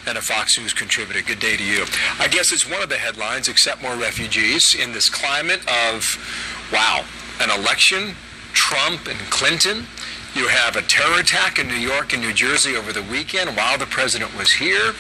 and a Fox News contributor. Good day to you. I guess it's one of the headlines, accept more refugees in this climate of, wow, an election, Trump and Clinton. You have a terror attack in New York and New Jersey over the weekend while the president was here.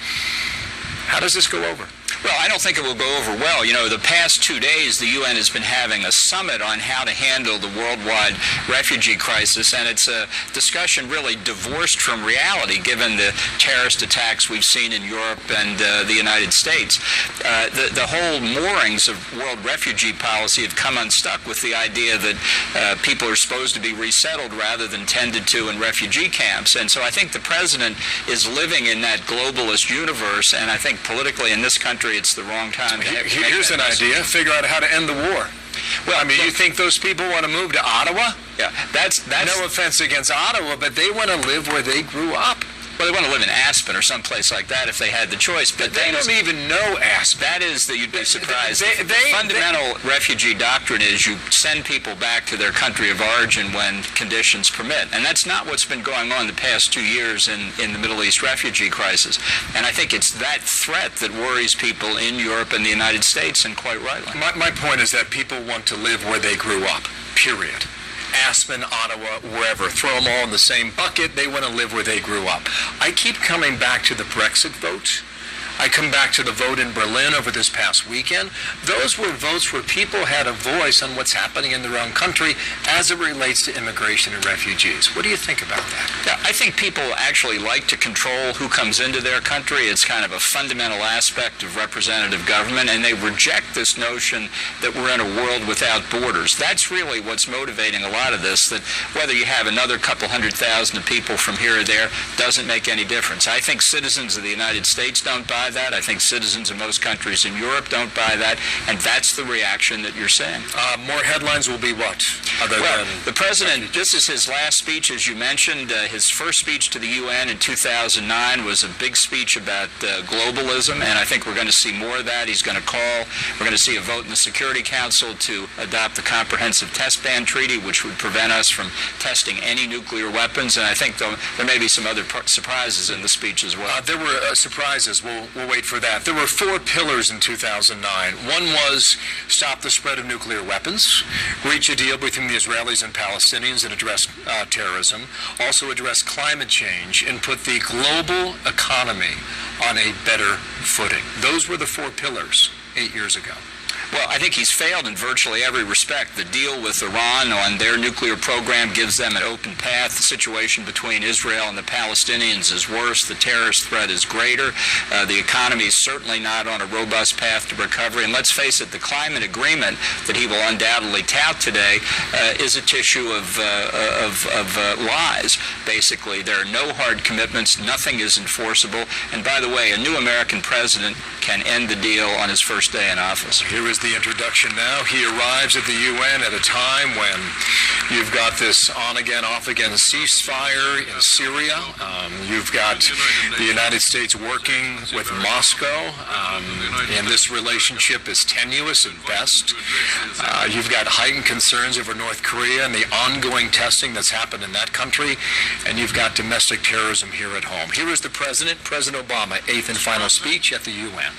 How does this go over? Well, I don't think it will go over well. You know, the past 2 days, the UN has been having a summit on how to handle the worldwide refugee crisis, and it's a discussion really divorced from reality, given the terrorist attacks we've seen in Europe and the United States. The whole moorings of world refugee policy have come unstuck with the idea that people are supposed to be resettled rather than tended to in refugee camps. And so I think the president is living in that globalist universe, and I think politically in this country, it's the wrong time. Here's an idea. Figure out how to end the war. Well, I mean, you think those people want to move to Ottawa? Yeah, that's no offense against Ottawa, but they want to live where they grew up. Well, they want to live in Aspen or someplace like that if they had the choice. But they don't even know Aspen. That is that you'd be surprised. The fundamental refugee doctrine is you send people back to their country of origin when conditions permit. And that's not what's been going on the past 2 years in the Middle East refugee crisis. And I think it's that threat that worries people in Europe and the United States, and quite rightly. My point is that people want to live where they grew up, period. Aspen, Ottawa, wherever. Throw them all in the same bucket. They want to live where they grew up. I keep coming back to the Brexit vote. I come back to the vote in Berlin over this past weekend. Those were votes where people had a voice on what's happening in their own country as it relates to immigration and refugees. What do you think about that? Yeah, I think people actually like to control who comes into their country. It's kind of a fundamental aspect of representative government, and they reject this notion that we're in a world without borders. That's really what's motivating a lot of this, that whether you have another couple 100,000 of people from here or there doesn't make any difference. I think citizens of the United States don't buy that. I think citizens of most countries in Europe don't buy that, and that's the reaction that you're seeing. More headlines will be what? The president, this is his last speech, as you mentioned. His first speech to the UN in 2009 was a big speech about globalism, and I think we're going to see more of that. He's going to we're going to see a vote in the Security Council to adopt the Comprehensive Test Ban Treaty, which would prevent us from testing any nuclear weapons, and I think there may be some other surprises in the speech as well. There were surprises. We'll wait for that. There were 4 pillars in 2009. One was stop the spread of nuclear weapons, reach a deal between the Israelis and Palestinians and address terrorism, also address climate change, and put the global economy on a better footing. Those were the 4 pillars 8 years ago. Well, I think he's failed in virtually every respect. The deal with Iran on their nuclear program gives them an open path. The situation between Israel and the Palestinians is worse. The terrorist threat is greater. The economy is certainly not on a robust path to recovery. And let's face it, the climate agreement that he will undoubtedly tout today is a tissue of lies, basically. There are no hard commitments. Nothing is enforceable. And by the way, a new American president can end the deal on his first day in office. Here is the introduction now. He arrives at the UN at a time when you've got this on-again, off-again ceasefire in Syria. You've got the United States working with Moscow, and this relationship is tenuous at best. You've got heightened concerns over North Korea and the ongoing testing that's happened in that country, and you've got domestic terrorism here at home. Here is the President, President Obama, 8th and final speech at the UN.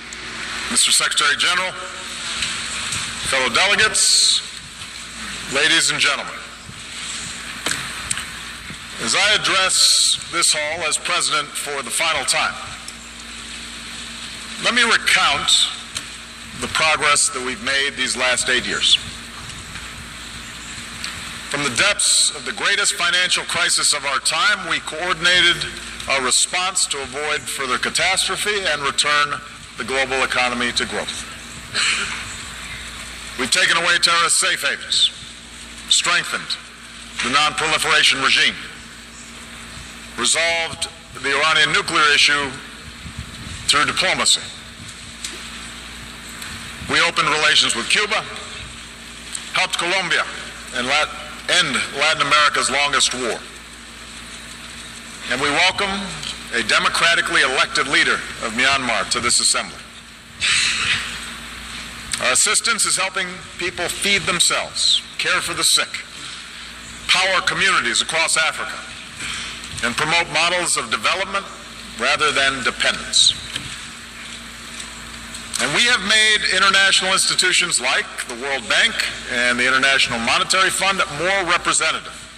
Mr. Secretary General, fellow delegates, ladies and gentlemen, as I address this hall as President for the final time, let me recount the progress that we've made these last 8 years. From the depths of the greatest financial crisis of our time, we coordinated our response to avoid further catastrophe and return the global economy to growth. We've taken away terrorist safe havens, strengthened the non-proliferation regime, resolved the Iranian nuclear issue through diplomacy. We opened relations with Cuba, helped Colombia end Latin America's longest war, and we welcome a democratically elected leader of Myanmar to this assembly. Our assistance is helping people feed themselves, care for the sick, power communities across Africa, and promote models of development rather than dependence. And we have made international institutions like the World Bank and the International Monetary Fund more representative